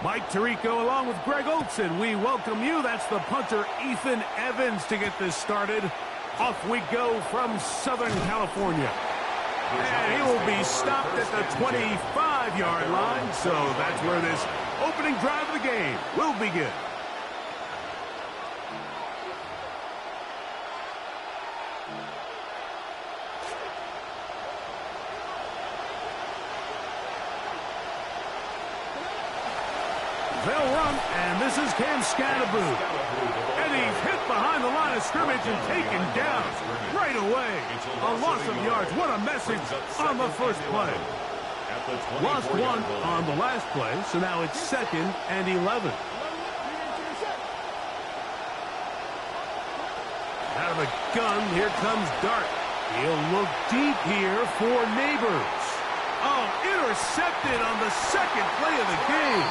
Mike Tirico along with Greg Olson. We welcome you. That's the punter, Ethan Evans, to get this started. Off we go from Southern California. And he will be stopped at the 25-yard line. So that's where this opening drive of the game will begin. They'll run, and this is Cam Scatterboot. And he's hit behind the line of scrimmage and taken down right away. A loss of yards. What a message on the first play. Lost one on the last play, so now it's 2nd and 11. Out of the gun, here comes Dart. He'll look deep here for Neighbors. Oh, intercepted on the second play of the game.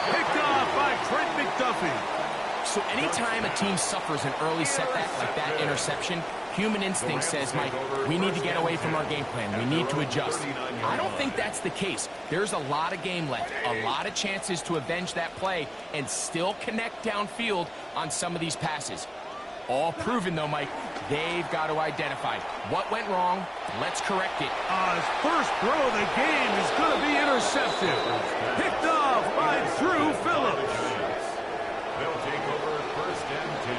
Picked off by Trent McDuffie. So anytime a team suffers an early setback like that interception, human instinct says, Mike, we need to get away from our game plan. We need to adjust. I don't think that's the case. There's a lot of game left, a lot of chances to avenge that play and still connect downfield on some of these passes. All proven, though, Mike. They've got to identify what went wrong. Let's correct it. His first throw of the game is going to be intercepted. Picked off by Drew Phillips. They'll take over 1st and 10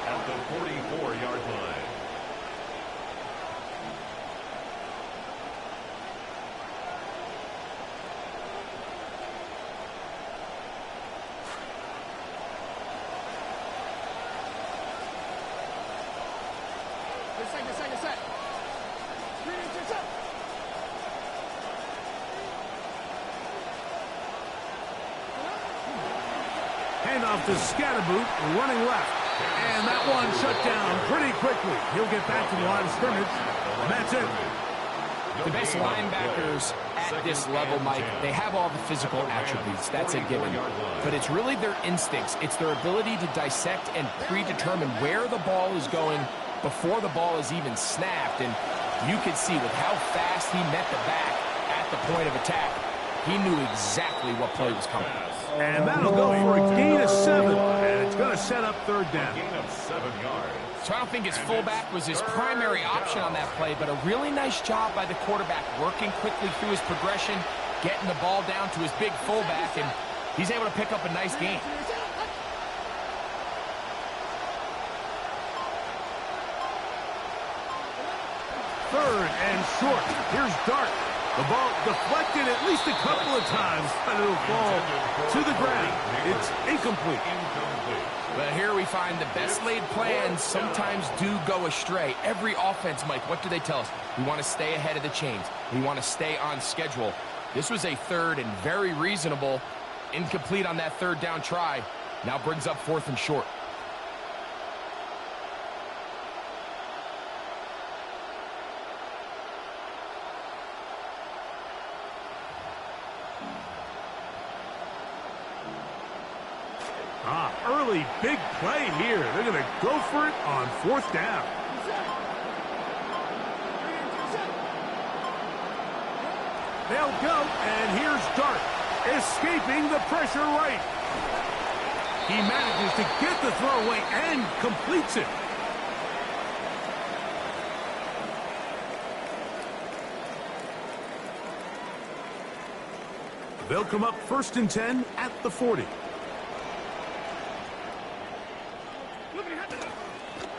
at the 44-yard line. Set. Handoff to Scatterboot, running left. And that one shut down pretty quickly. He'll get back to the line of scrimmage. And that's it. The best linebackers at this level, Mike, they have all the physical attributes. That's a given. But it's really their instincts. It's their ability to dissect and predetermine where the ball is going before the ball is even snapped. And you could see with how fast he met the back at the point of attack, he knew exactly what play was coming. And that'll go for a gain of 7. And it's going to set up 3rd down. Gain of 7 yards. So I don't think his fullback was his primary option on that play, but a really nice job by the quarterback working quickly through his progression, getting the ball down to his big fullback, and he's able to pick up a nice gain. Third and short. Here's Dart. The ball deflected at least a couple of times, and it'll fall to the ground. It's incomplete. But here we find the best laid plans sometimes do go astray. Every offense, Mike, what do they tell us? We want to stay ahead of the chains. We want to stay on schedule. This was a 3rd and very reasonable. Incomplete on that 3rd down try. Now brings up 4th and short. Early big play here. They're going to go for it on 4th down. They'll go, and here's Dart, escaping the pressure right. He manages to get the throw away and completes it. They'll come up 1st and 10 at the 40.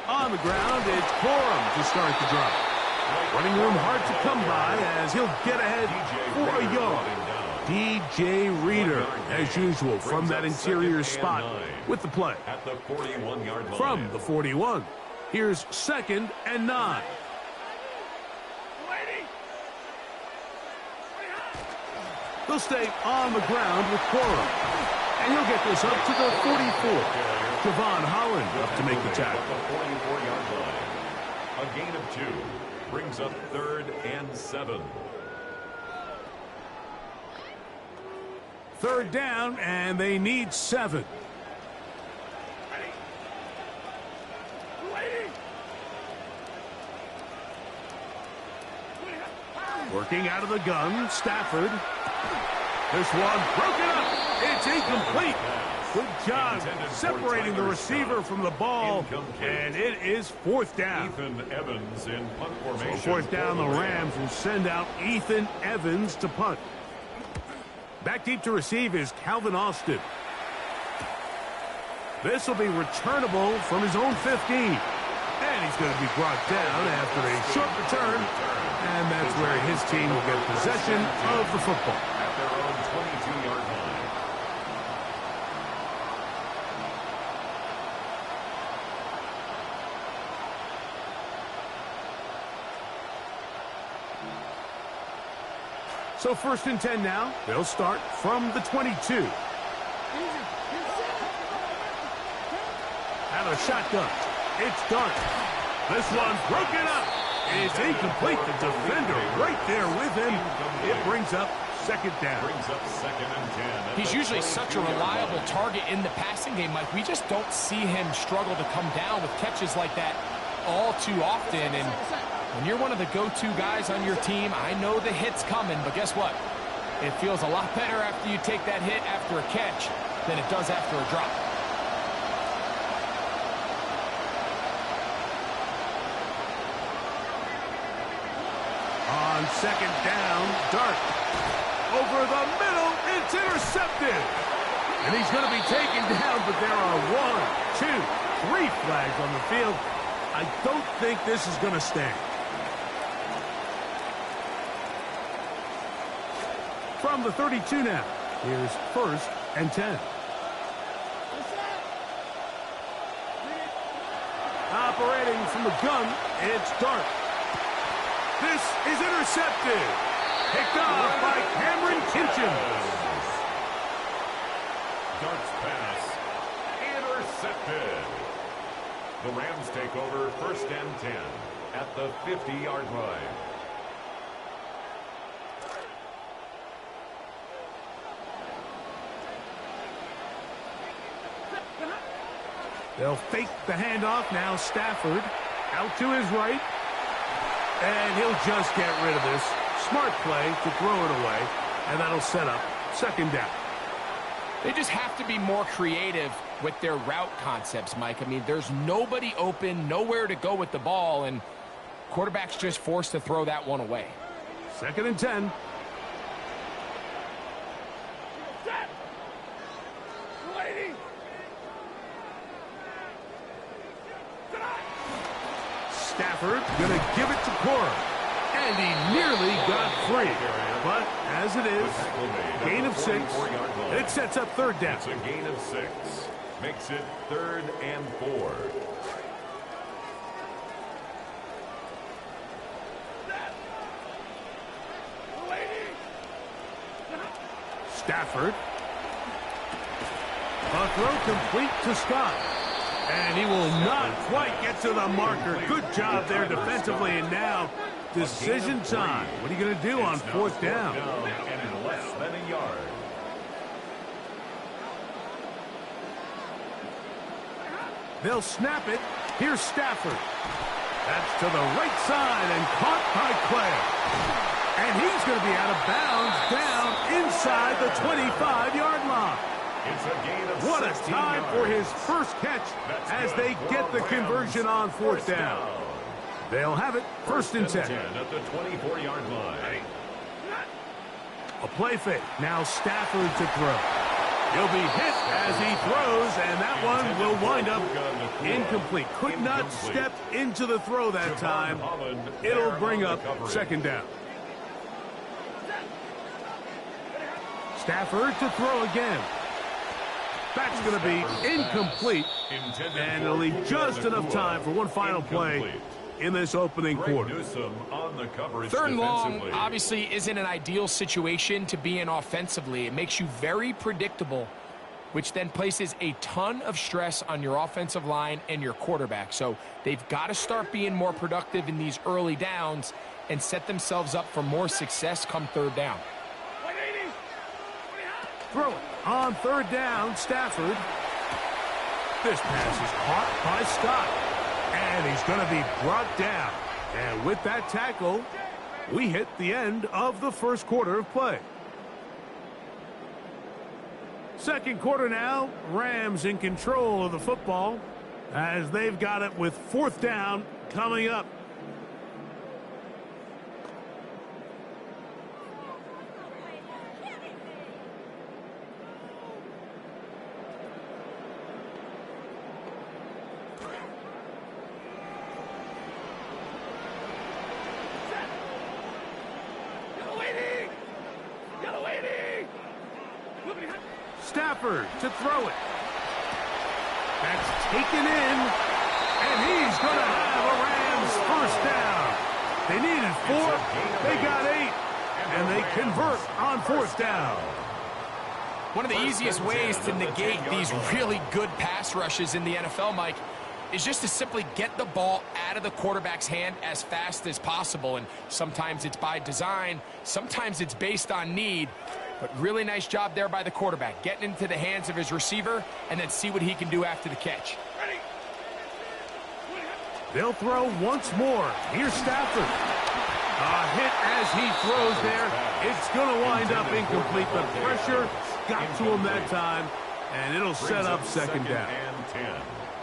On the ground, it's Corum to start the drive. Running room hard to come by as he'll get ahead for a yard. DJ Reader, as usual, from that interior spot with the play. At the 41-yard line. From the 41, here's 2nd and 9. They'll stay on the ground with Corum. And he'll get this up to the 44. Javon Holland up to make the tackle. At the 44-yard line. A gain of 2 brings up 3rd and 7. 3rd down, and they need 7. Working out of the gun, Stafford. This one broken up. It's incomplete. Good job separating the receiver from the ball, and it is fourth down. Ethan Evans in punt formation. So fourth down, the Rams will send out Ethan Evans to punt. Back deep to receive is Calvin Austin. This will be returnable from his own 15. And he's going to be brought down after a short return. And that's where his team will get possession of the football. At their own 22-yard line. So first and 10 now. They'll start from the 22. Out of a shotgun. It's Dart. This one's broken up. It's incomplete. The defender right there with him. It brings up second down. Brings up second and 10. He's usually such a reliable target in the passing game, Mike. We just don't see him struggle to come down with catches like that all too often. And when you're one of the go-to guys on your team, I know the hit's coming, but guess what? It feels a lot better after you take that hit after a catch than it does after a drop. On second down, Dart. Over the middle, it's intercepted. And he's going to be taken down, but there are 1, 2, 3 flags on the field. I don't think this is going to stand. From the 32 now, here's first and 10. Operating from the gun, it's Dart. This is intercepted. Picked off by Cameron Kinchins. Dart's pass intercepted. The Rams take over first and 10 at the 50-yard line. They'll fake the handoff. Now Stafford out to his right. And he'll just get rid of this. Smart play to throw it away. And that'll set up second down. They just have to be more creative with their route concepts, Mike. I mean, there's nobody open, nowhere to go with the ball, and quarterback's just forced to throw that one away. Second and 10. Stafford going to give it to Cora. And he nearly got free. But as it is, gain of 6. It sets up third down. It's a gain of 6. Makes it third and 4. Stafford. A throw complete to Scott. And he will not quite get to the marker. Good job there defensively. And now, decision time. What are you going to do on fourth down? And less than a yard. They'll snap it. Here's Stafford. That's to the right side and caught by Clay. And he's going to be out of bounds down inside the 25-yard line. It's a gain of What a 16 time yards. for his first catch as they get the conversion on fourth down. They'll have it first and 10. At the 24-yard line. A play fake. Now Stafford to throw. He'll be hit as he throws, and that one will wind up incomplete. Could not step into the throw that time. It'll bring up second down. Stafford to throw again. That's going to be incomplete, and it'll leave just enough time for one final play in this opening quarter. Third and long obviously isn't an ideal situation to be in offensively. It makes you very predictable, which then places a ton of stress on your offensive line and your quarterback. So they've got to start being more productive in these early downs and set themselves up for more success come third down. Throw it on third down, Stafford. This pass is caught by Scott. And he's going to be brought down. And with that tackle, we hit the end of the first quarter of play. Second quarter now, Rams in control of the football as they've got it with fourth down coming up. Stafford to throw it. That's taken in, and he's going to have a Rams first down. They needed 4, they got 8, and they convert on fourth down. One of the easiest ways to negate these really good pass rushes in the NFL, Mike, is just to simply get the ball out of the quarterback's hand as fast as possible. And sometimes it's by design, sometimes it's based on need. But really nice job there by the quarterback, getting into the hands of his receiver and then see what he can do after the catch. They'll throw once more. Here's Stafford. A hit as he throws there. It's going to wind up incomplete. The pressure got to him that time, and it'll set up second down.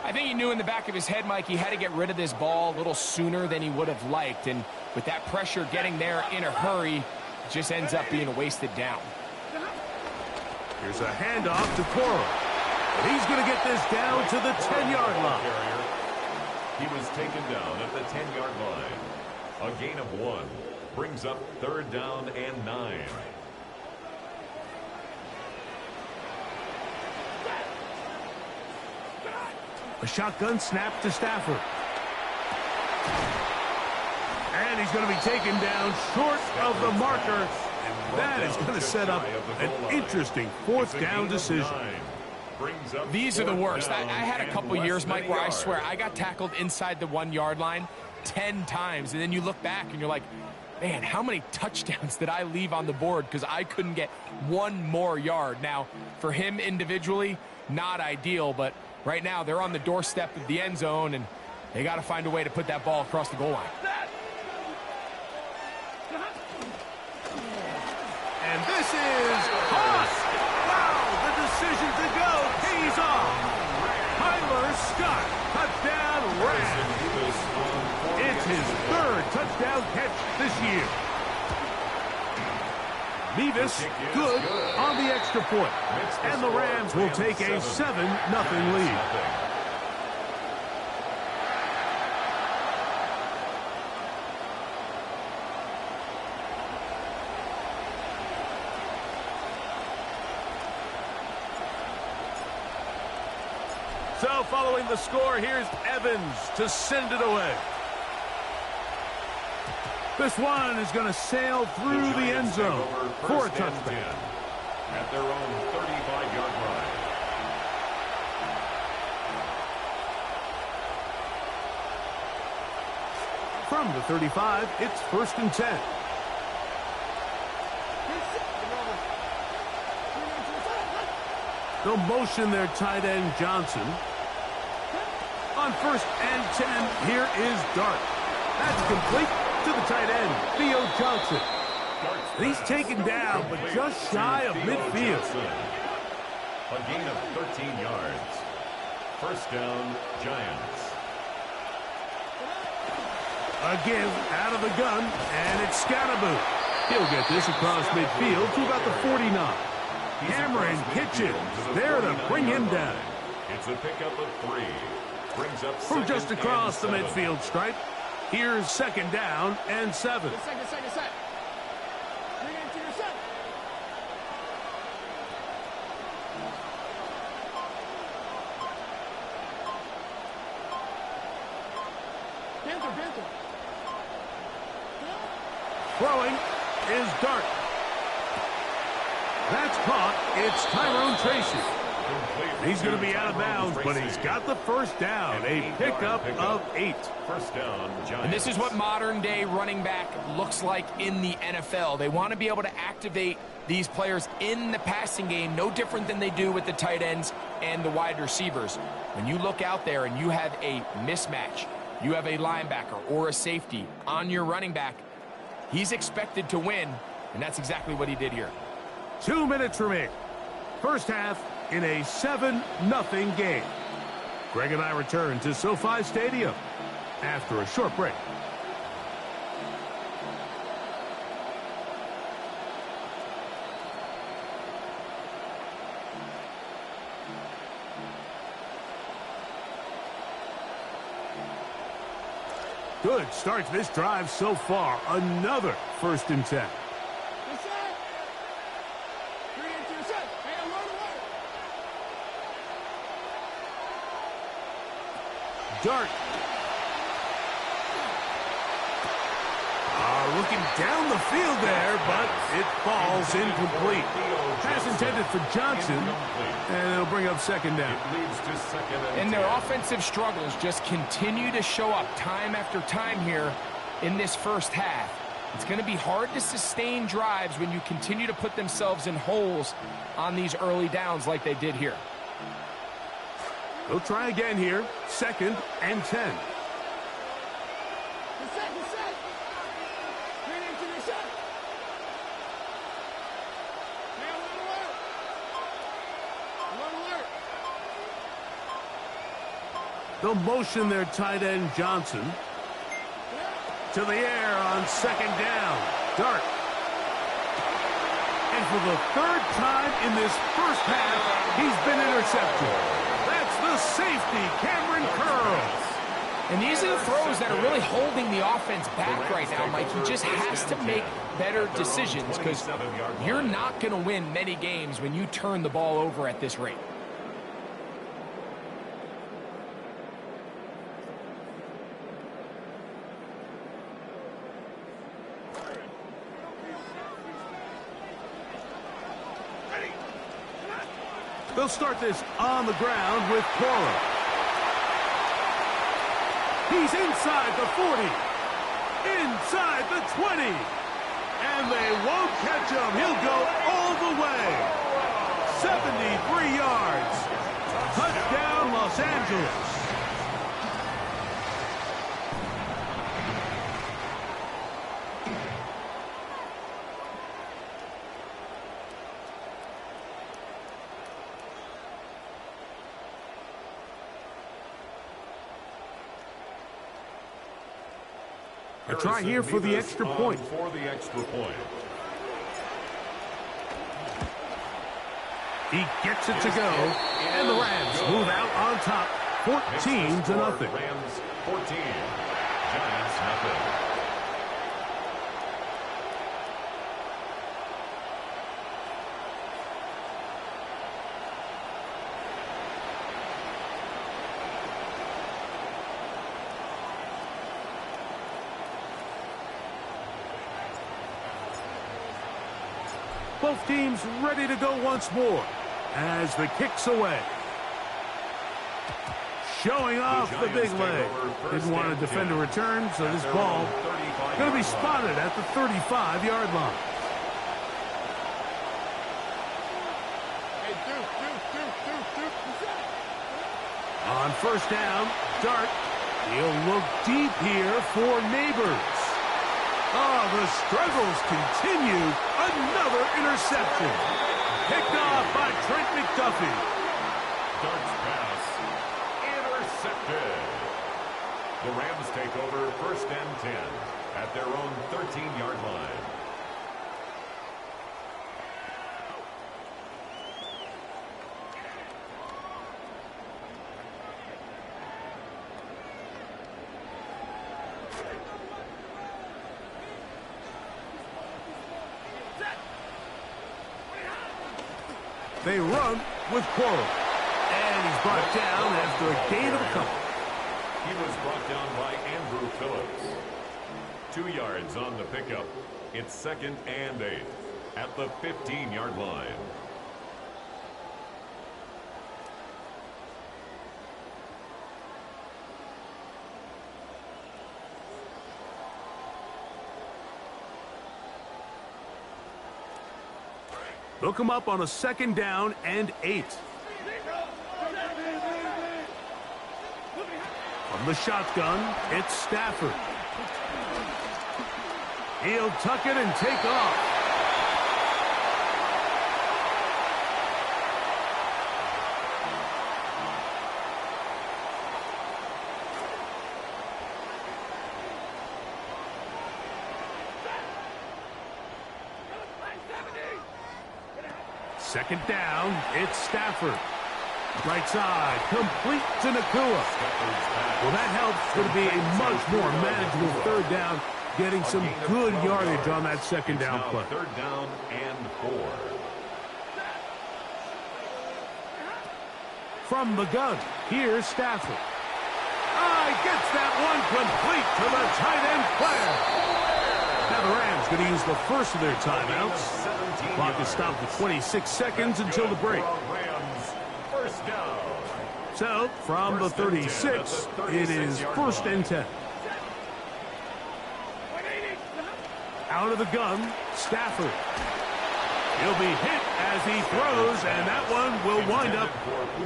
I think he knew in the back of his head, Mike, he had to get rid of this ball a little sooner than he would have liked. And with that pressure getting there in a hurry, it just ends up being a wasted down. Here's a handoff to Cora. And he's going to get this down to the 10-yard line. He was taken down at the 10-yard line. A gain of 1 brings up third down and 9. A shotgun snap to Stafford. And he's going to be taken down short of the marker. And that is going to set up an interesting fourth down decision. These are the worst. I had a couple years, Mike, where I swear I got tackled inside the 1-yard line 10 times. And then you look back and you're like, man, how many touchdowns did I leave on the board because I couldn't get one more yard? Now, for him individually, not ideal, but right now they're on the doorstep of the end zone, and they got to find a way to put that ball across the goal line. And this is caught. Wow, the decision to go pays off. Tyler Scott, touchdown Rams. It's his third touchdown catch this year. Mevis good on the extra point. And the Rams will take a 7-0 lead. So following the score, here's Evans to send it away. This one is going to sail through the end zone for a touchdown. At their own 35-yard line. From the 35, it's 1st and 10. They'll motion their tight end Johnson. On 1st and 10, here is Dart. That's complete to the tight end, Theo Johnson. And he's taken down, but just shy of midfield. A gain of 13 yards. First down, Giants. A give out of the gun, and it's Scatterboo. He'll get this across midfield to about the 49. Cameron Kitchens there to bring him down. It's a pickup of 3. Brings up from just across the midfield stripe. Here's 2nd down and 7. Second. Bring it to your set. Panther. Throwing is Dart. That's caught. It's Tyrone Tracy. He's going to be out of bounds, but he's got the first down. A pickup of 8. First down, Giants. And this is what modern-day running back looks like in the NFL. They want to be able to activate these players in the passing game, no different than they do with the tight ends and the wide receivers. When you look out there and you have a mismatch, you have a linebacker or a safety on your running back, he's expected to win, and that's exactly what he did here. 2 minutes remaining. First half, in a 7-0 game. Greg and I return to SoFi Stadium after a short break. Good start to this drive so far. Another 1st and 10. Dart. Looking down the field there, but it falls incomplete. Pass intended for Johnson, and it'll bring up 2nd down. And their offensive struggles just continue to show up time after time here in this first half. It's going to be hard to sustain drives when you continue to put themselves in holes on these early downs like they did here. They'll try again here. 2nd and 10. They'll motion their tight end Johnson to the air on 2nd down. Dart. And for the 3rd time in this first half, he's been intercepted. That's the safety, Cameron Curl. And these are the throws that are really holding the offense back right now, Mike. He just has to make better decisions because you're not going to win many games when you turn the ball over at this rate. They'll start this on the ground with Cora. He's inside the 40, inside the 20, and they won't catch him. He'll go all the way. 73 yards. Touchdown, Los Angeles. A try here for the extra point. He gets it to go, and the Rams move out on top, 14-0. Rams 14, Giants nothing. Both teams ready to go once more as the kick's away. Showing off the big leg. Didn't want to defend a return, so this ball going to be spotted at the 35-yard line. On 1st down, Dart. He'll look deep here for Neighbors. Oh, the struggles continue. Another interception. Picked off by Trent McDuffie. Dart's pass intercepted. The Rams take over 1st and 10 at their own 13-yard line. They run with Cora. And he's brought down after a gain of a couple. He was brought down by Andrew Phillips. 2 yards on the pickup. It's 2nd and 8 at the 15-yard line. They'll come up on a 2nd down and 8. From the shotgun, it's Stafford. He'll tuck it and take off. Second down, it's Stafford. Right side, complete to Nakua. Well, that helps. Going to be a much more manageable third down, getting some good yardage on that second down play. Third down and 4. From the gun, here's Stafford. He gets that one complete to the tight end player. Now the Rams going to use the first of their timeouts. Clock is stopped at 26 seconds until the break. First down. So, from the 36, it is first and 10. Out of the gun, Stafford. He'll be hit as he throws, and that one will wind up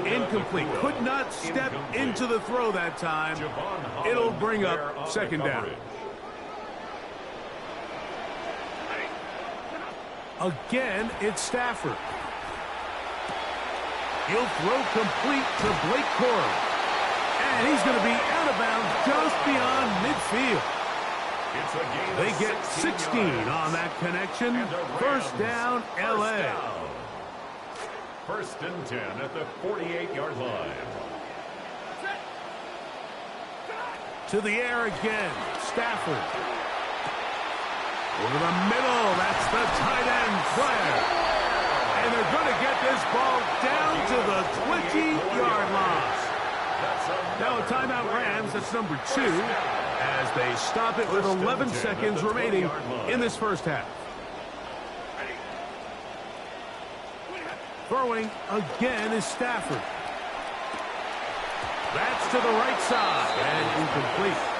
incomplete. Could not step into the throw that time. It'll bring up second down. Again, it's Stafford. He'll throw complete to Blake Corum. And he's going to be out of bounds just beyond midfield. They get 16 on that connection. First down, L.A. First and 10 at the 48-yard line. To the air again, Stafford. Over the middle, that's the tight end player. And they're going to get this ball down to the 20-yard line. Now a timeout Rams, that's number 2, as they stop it with 11 seconds remaining in this first half. Throwing again is Stafford. That's to the right side and incomplete.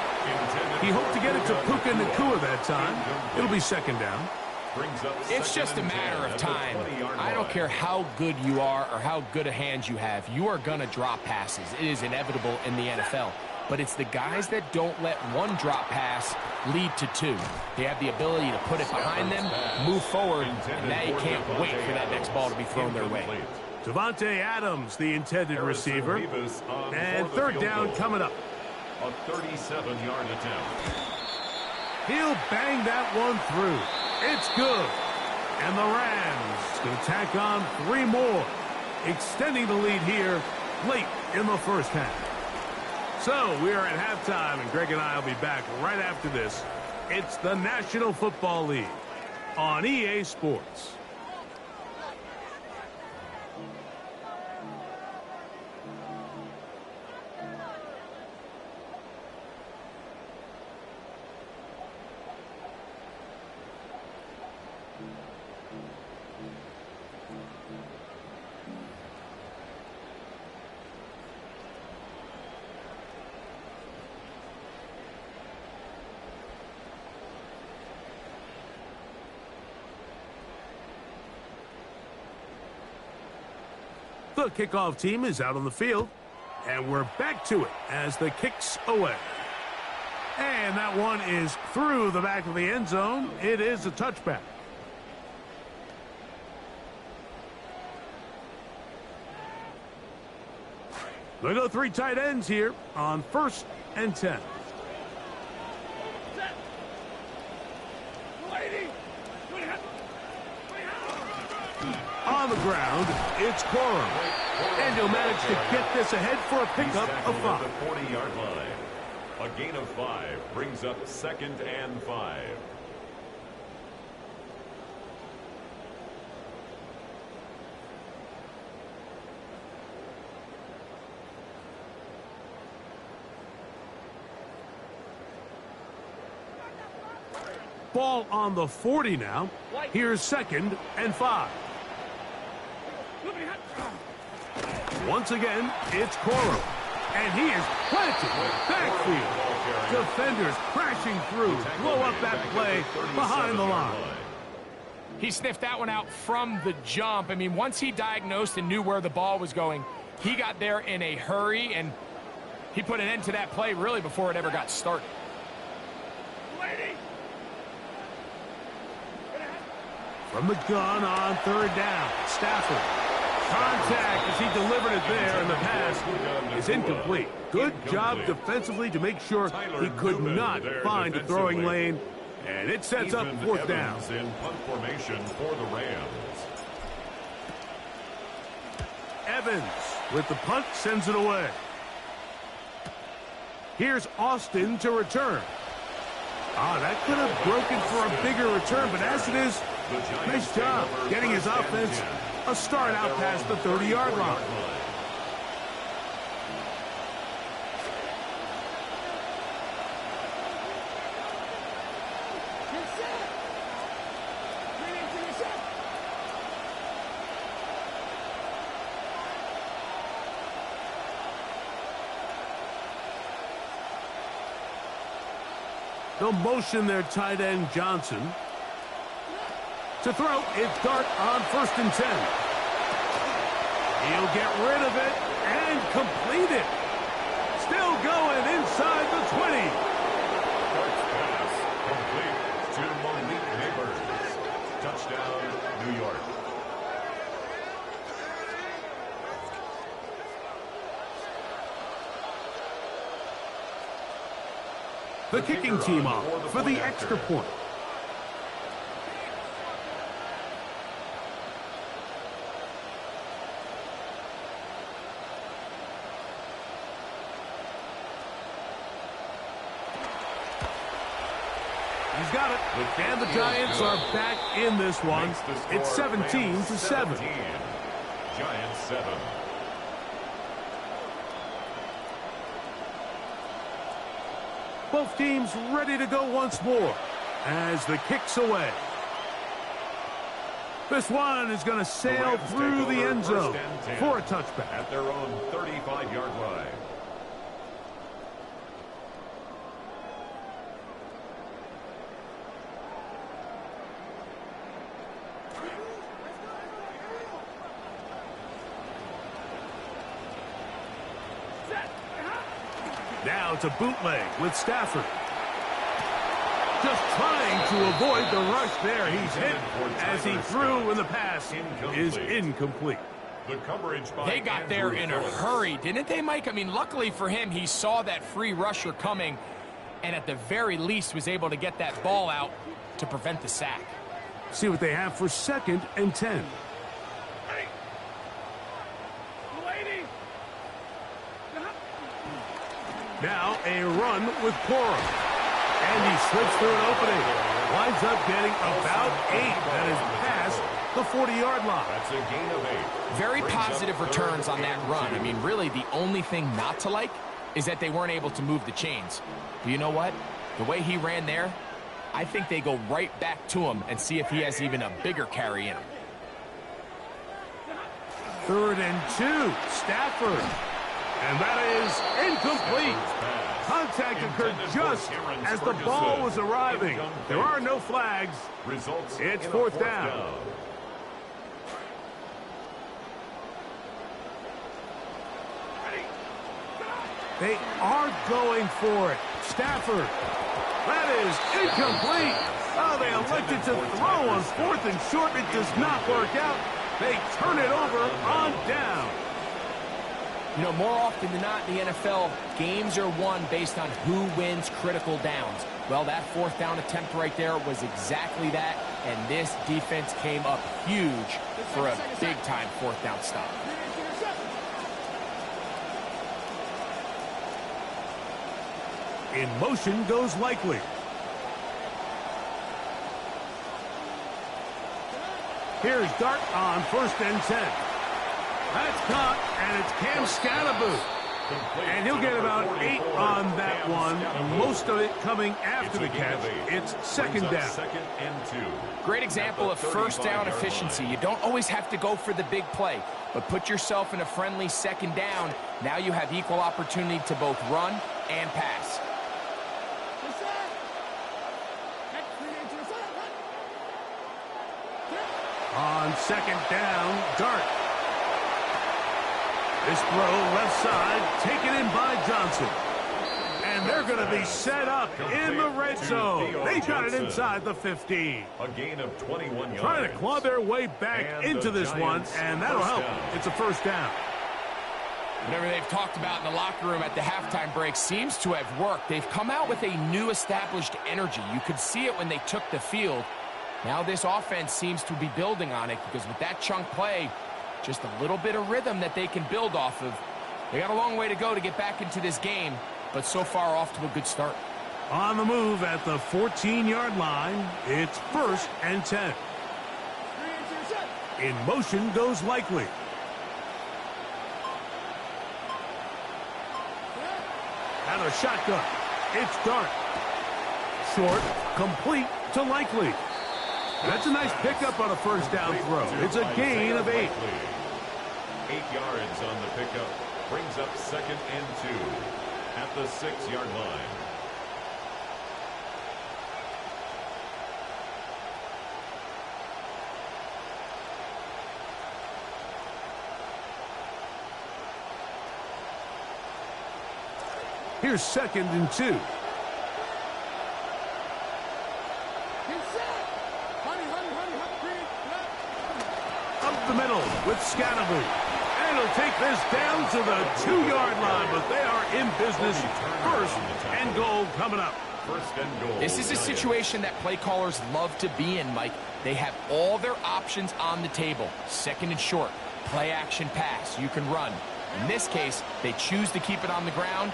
He hoped to get it to Puka Nakua that time. It'll be second down. It's just a matter of time. I don't care how good you are or how good a hand you have. You are going to drop passes. It is inevitable in the NFL. But it's the guys that don't let one drop pass lead to 2. They have the ability to put it behind them, move forward, and now you can't wait for that next ball to be thrown their way. Devontae Adams, the intended receiver. And third down coming up. A 37-yard attempt. He'll bang that one through. It's good. And the Rams going to tack on 3 more, extending the lead here late in the first half. So we are at halftime, and Greg and I will be back right after this. It's the National Football League on EA Sports. The kickoff team is out on the field, and we're back to it as the kick's away. And that one is through the back of the end zone. It is a touchback. They go 3 tight ends here on first and 10. On the ground, it's Corum. And he'll manage to get this ahead for a pickup of 5. The 40-yard line. A gain of 5 brings up second and 5. Ball on the 40 now. Here's second and 5. Once again, it's Corum. And he is planted backfield. Defenders crashing through. Blow up that play behind the line. He sniffed that one out from the jump. I mean, once he diagnosed and knew where the ball was going, he got there in a hurry, and he put an end to that play really before it ever got started. From the gun on third down, Stafford. Contact as he delivered it there, and the pass is incomplete. Good job defensively to make sure he could not find a throwing lane, and it sets up fourth down. In punt formation for the Rams. Evans with the punt sends it away. Here's Austin to return. That could have broken for a bigger return, but as it is, nice job getting his offense a start out past the 30-yard line. They'll motion their tight end, Johnson. To throw, it's Dart on 1st and 10. He'll get rid of it and complete it. Still going inside the 20. Dart's pass complete to Malik Neighbors. Touchdown, New York. The kicking team off for the extra point. He's got it. And the Giants are back in this one. It's 17-7. Giants 7. Both teams ready to go once more as the kick's away. This one is going to sail through the end zone for a touchback. At their own 35-yard line. Now it's a bootleg with Stafford. Just trying to avoid the rush there. He's hit as he threw, and the pass is incomplete. The coverage They got there in a hurry, didn't they, Mike? I mean, luckily for him, he saw that free rusher coming, and at the very least was able to get that ball out to prevent the sack. See what they have for 2nd and 10. Now a run with Cora. And he slips through an opening. Winds up getting about 8. That is past the 40-yard line. That's a gain of 8. Very positive returns on that run. I mean, really, the only thing not to like is that they weren't able to move the chains. But you know what? The way he ran there, I think they go right back to him and see if he has even a bigger carry in him. 3rd and 2. Stafford. And that is incomplete. Contact occurred just as the ball was arriving. There are no flags. It's 4th down. They are going for it. Stafford. That is incomplete. Oh, they elected to throw on 4th and short. It does not work out. They turn it over on down. You know, more often than not in the NFL, games are won based on who wins critical downs. Well, that 4th down attempt right there was exactly that, and this defense came up huge for a big-time 4th down stop. In motion goes Likely. Here's Dart on 1st and 10. That's caught, and it's Cam Scatterboot. And he'll get about 8 on that one. Most of it coming after the catch. It's 2nd down. 2nd and 2. Great example of 1st down efficiency. You don't always have to go for the big play, but put yourself in a friendly 2nd down. Now you have equal opportunity to both run and pass. On 2nd down, Dart. This throw left side, taken in by Johnson. And they're going to be set up in the red zone. They got it inside the 15. A gain of 21 yards. Trying to claw their way back into this one, and that'll help. It's a 1st down. Whatever they've talked about in the locker room at the halftime break seems to have worked. They've come out with a new established energy. You could see it when they took the field. Now this offense seems to be building on it because with that chunk play, Just a little bit of rhythm that they can build off of. They got a long way to go to get back into this game, but so far off to a good start. On the move at the 14-yard line, it's 1st and 10. In motion goes Likely. And a shotgun. It's Dart. Short, complete to Likely. That's a nice pickup on a first down throw. It's a gain of 8. 8 yards on the pickup. Brings up 2nd and 2 at the 6-yard line. Here's 2nd and 2. Up the middle with Scatterby. And he'll take this down to the 2-yard line, but they are in business. 1st and goal coming up. 1st and goal. This is a situation that play callers love to be in, Mike. They have all their options on the table. 2nd and short, play action pass. You can run. In this case, they choose to keep it on the ground,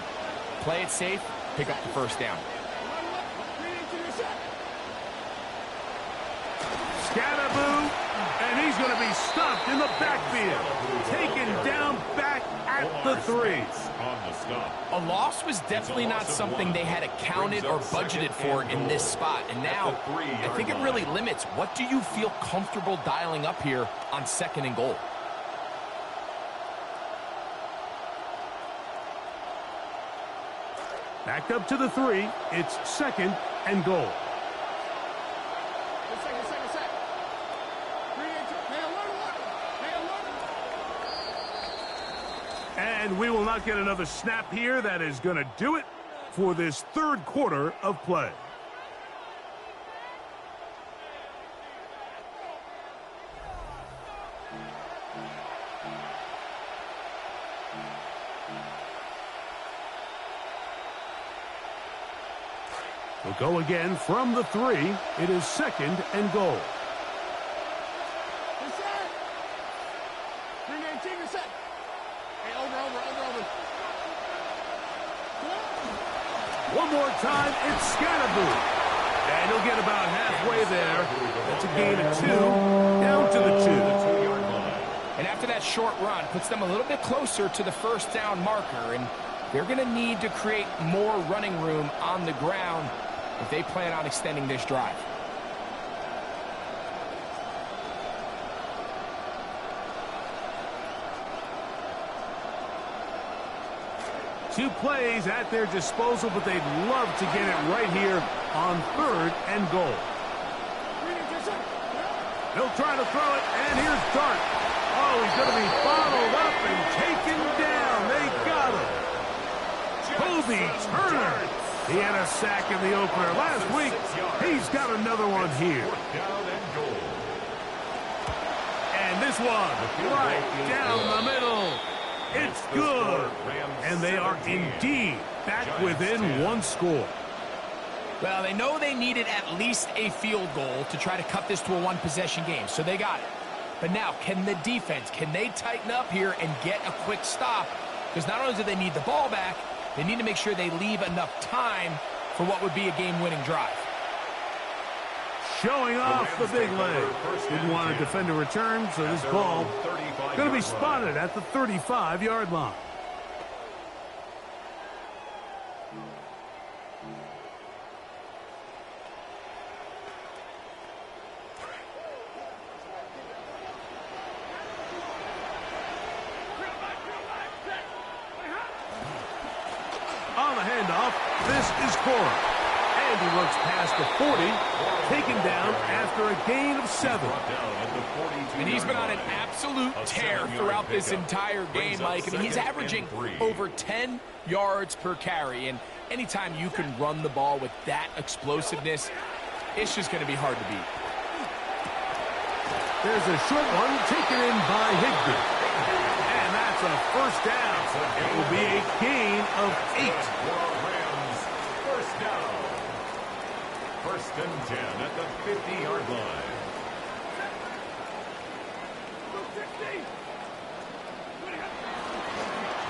play it safe, pick up the 1st down. Scatterboo, and he's going to be stopped in the backfield. Taken down back at the 3. A loss was definitely not something they had accounted or budgeted for in this spot. And now, I think it really limits. What do you feel comfortable dialing up here on 2nd and goal? Back up to the 3. It's 2nd and goal. And we will not get another snap here. That is going to do it for this 3rd quarter of play. We'll go again from the 3. It is 2nd and goal. One more time, it's Scatterboo. And he'll get about halfway there. That's a gain of 2. Down to the 2-yard line. And after that short run, puts them a little bit closer to the 1st down marker. And they're going to need to create more running room on the ground if they plan on extending this drive. Two plays at their disposal, but they'd love to get it right here on 3rd and goal. They'll try to throw it, and here's Dart. Oh, he's going to be bottled up and taken down. They got him. Kobe Turner. He had a sack in the opener last week. He's got another one here. And this one right down the middle. It's good. And they are indeed back within 1 score. Well, they know they needed at least a field goal to try to cut this to a 1-possession game, so they got it. But now, can the defense, can they tighten up here and get a quick stop? Because not only do they need the ball back, they need to make sure they leave enough time for what would be a game-winning drive. Showing off the big leg. Didn't want to defend a return, so this ball going to be spotted at the 35-yard line. On the handoff, this is Cora. And he looks past the 40, taken down after a gain of 7. And he's been on an absolute tear throughout this entire game, Mike. I mean, he's averaging over 10 yards per carry. And anytime you can run the ball with that explosiveness, it's just going to be hard to beat. There's a short one taken in by Higbee. And that's a 1st down. It will be a gain of 8. First down. 1st and 10 at the 50-yard line.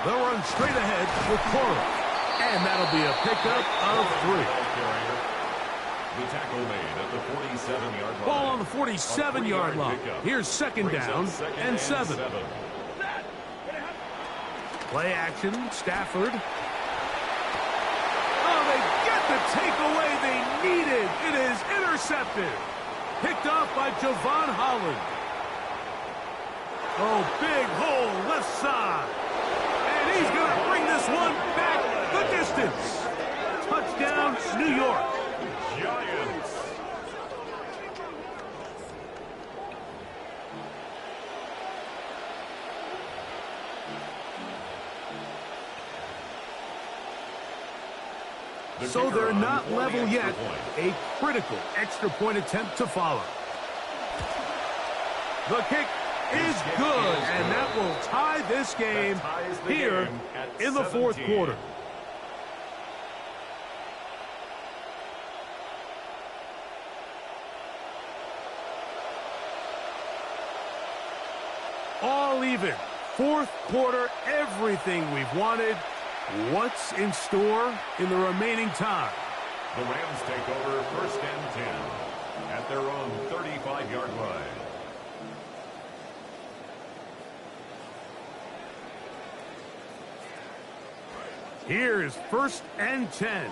They'll run straight ahead with Cora. And that'll be a pickup of 3. The tackle made at the 47-yard line. Ball on the 47-yard line. Here's second down and 7. Play action, Stafford. Oh, they get the takeaway they needed. It is intercepted. Picked off by Javon Holland. Oh, big hole left side. And he's going to bring this one back the distance. Touchdown, New York. Giants. So they're not level yet. A critical extra point attempt to follow. The kick is good, and that will tie this game here in the fourth quarter. All even. Fourth quarter, everything we've wanted. What's in store in the remaining time? The Rams take over first and 10 at their own 35-yard line. Here's first and 10.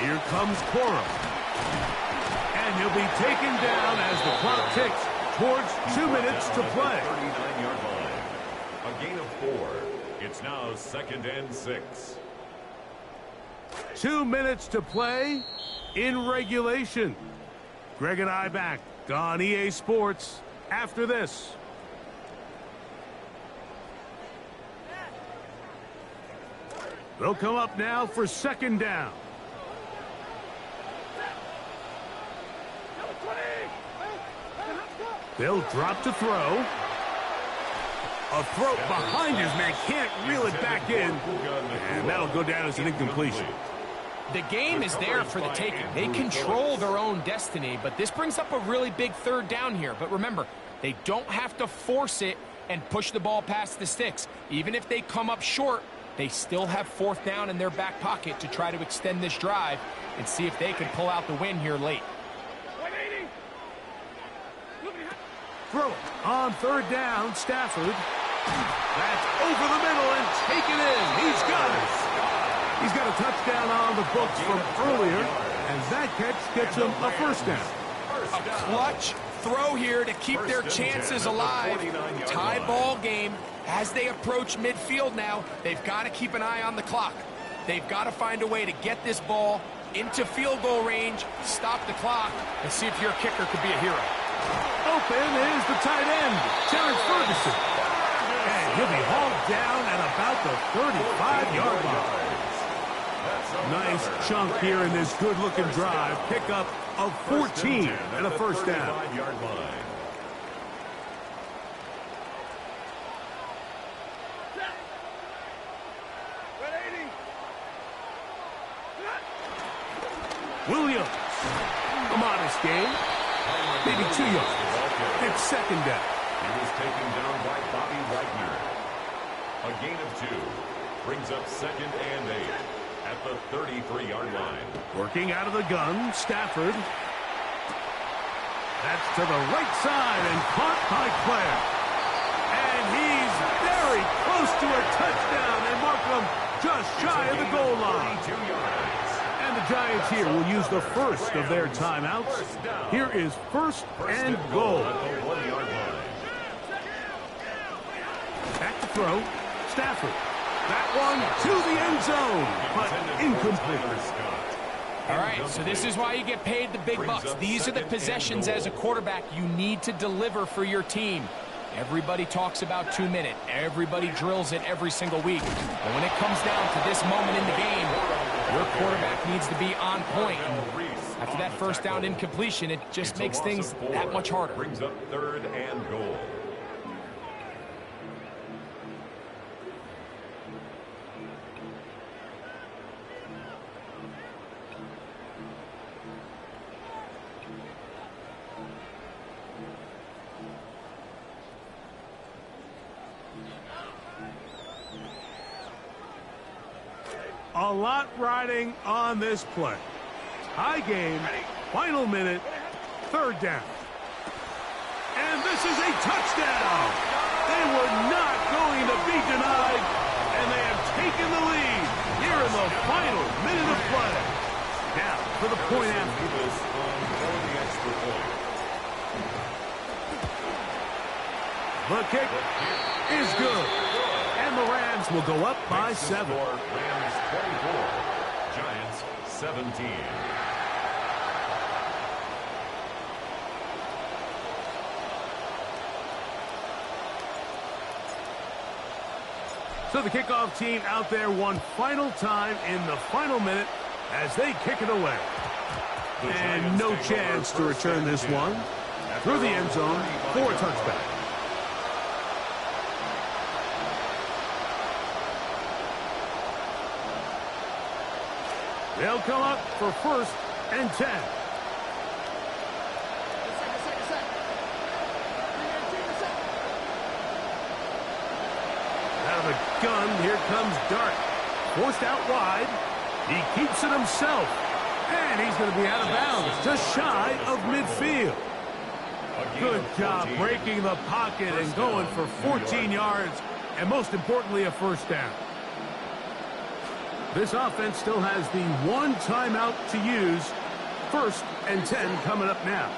Here comes Cora. And he'll be taken down as the clock ticks towards 2 minutes to play. 39-yard line. A gain of 4. It's now second and 6. 2 minutes to play in regulation. Greg and I back on EA Sports after this. They'll come up now for second down. They'll drop to throw. A throw behind his man, can't reel it back in. And that'll go down as an incompletion. The game is there for the taking. They control their own destiny, but this brings up a really big third down here. But remember, they don't have to force it and push the ball past the sticks. Even if they come up short, they still have fourth down in their back pocket to try to extend this drive and see if they can pull out the win here late. Throw on third down, Stafford. That's over the middle and taken in. He's got it. He's got a touchdown on the books from earlier, and that catch gets him a first down. A clutch throw here to keep their chances alive. Tie ball game. As they approach midfield now, they've got to keep an eye on the clock. They've got to find a way to get this ball into field goal range, stop the clock, and see if your kicker could be a hero. Open is the tight end, Terrence Ferguson. And he'll be hauled down at about the 35-yard line. Nice chunk here in this good-looking drive. Pickup of 14 and a first down. Williams, a modest gain, maybe 2 yards. It's second down. He was taken down by Bobby Wagner. A gain of 2 brings up second and 8 at the 33-yard line. Working out of the gun, Stafford. That's to the right side and caught by Claire. And he's very close to a touchdown. They mark him just shy of the goal line. 32 yards. And the Giants here will use the first of their timeouts. Here is first and goal. At the 1-yard line. Back to throw. Stafford. That one to the end zone, but incomplete. All right, so this is why you get paid the big bucks. These are the possessions as a quarterback you need to deliver for your team. Everybody talks about 2 minute. Everybody drills it every single week. But when it comes down to this moment in the game, your quarterback needs to be on point. And after that first down incompletion, it just makes things that much harder. Brings up third and goal. A lot riding on this play. High game, final minute, third down. And this is a touchdown. They were not going to be denied, and they have taken the lead here in the final minute of play. Now for the point after. The kick is good. And the Rams will go up by 7. Rams 24, Giants 17. So the kickoff team out there one final time in the final minute as they kick it away. And no chance to return this one. Through the end zone for a touchback. They'll come up for 1st and 10. Out of the gun, here comes Dart. Forced out wide. He keeps it himself. And he's going to be out of bounds, just shy of midfield. Good job breaking the pocket and going for 14 yards, and most importantly, a first down. This offense still has the one timeout to use. 1st and 10 coming up now.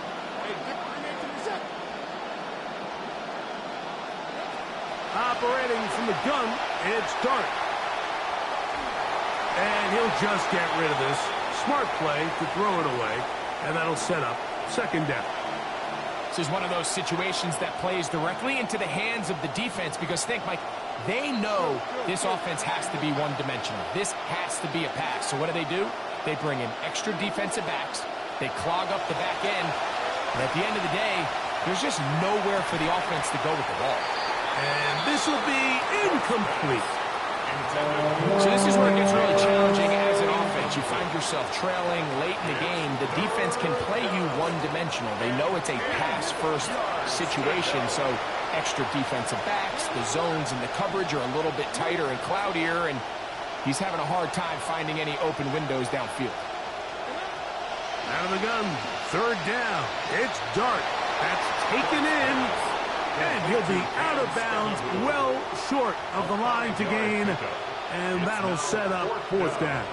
Operating from the gun, it's Dart. And he'll just get rid of this. Smart play to throw it away, and that'll set up 2nd down. This is one of those situations that plays directly into the hands of the defense because think, Mike, they know this offense has to be one-dimensional. This has to be a pass. So what do? They bring in extra defensive backs. They clog up the back end. And at the end of the day, there's just nowhere for the offense to go with the ball. And this will be incomplete. So this is where it gets really challenging as an offense. You find yourself trailing late in the game. The defense can play you one-dimensional. They know it's a pass-first situation, so extra defensive backs, the zones and the coverage are a little bit tighter and cloudier, and he's having a hard time finding any open windows downfield. Out of the gun, 3rd down. It's Dart. That's taken in. And he'll be out of bounds, well short of the line to gain. And that'll set up 4th down.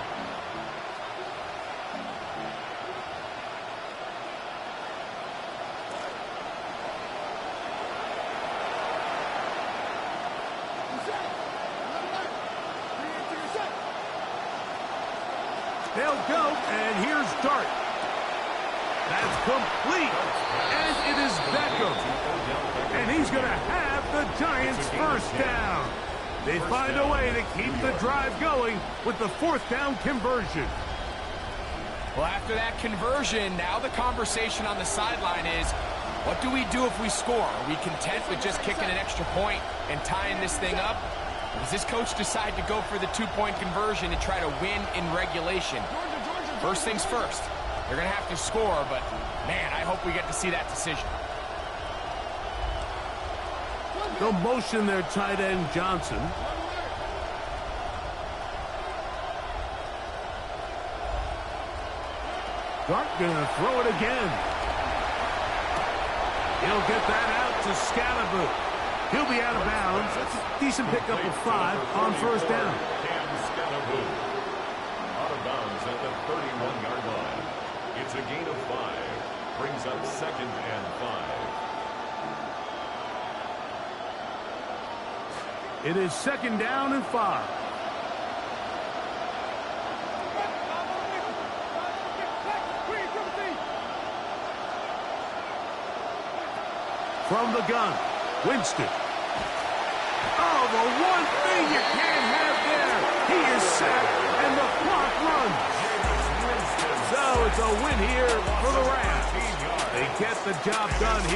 They'll go, and here's Dart. That's complete. And it is Beckham. And he's going to have the Giants' 1st down. They find a way to keep the drive going with the 4th down conversion. Well, after that conversion, now the conversation on the sideline is, what do we do if we score? Are we content with just kicking an extra point and tying this thing up? Or does this coach decide to go for the 2-point conversion and try to win in regulation? First things first. They're going to have to score, but, man, I hope we get to see that decision. They'll motion their tight end, Johnson. Dart gonna throw it again. He'll get that out to Scalaboo. He'll be out of bounds. Decent pickup of 5 on 1st down. Scalaboo out of bounds at the 31-yard line. It's a gain of 5. Brings up 2nd and 5. It is 2nd down and 5. From the gun, Winston. Oh, the one thing you can't have there. He is sacked, and the clock runs. So it's a win here for the Rams. They get the job done here.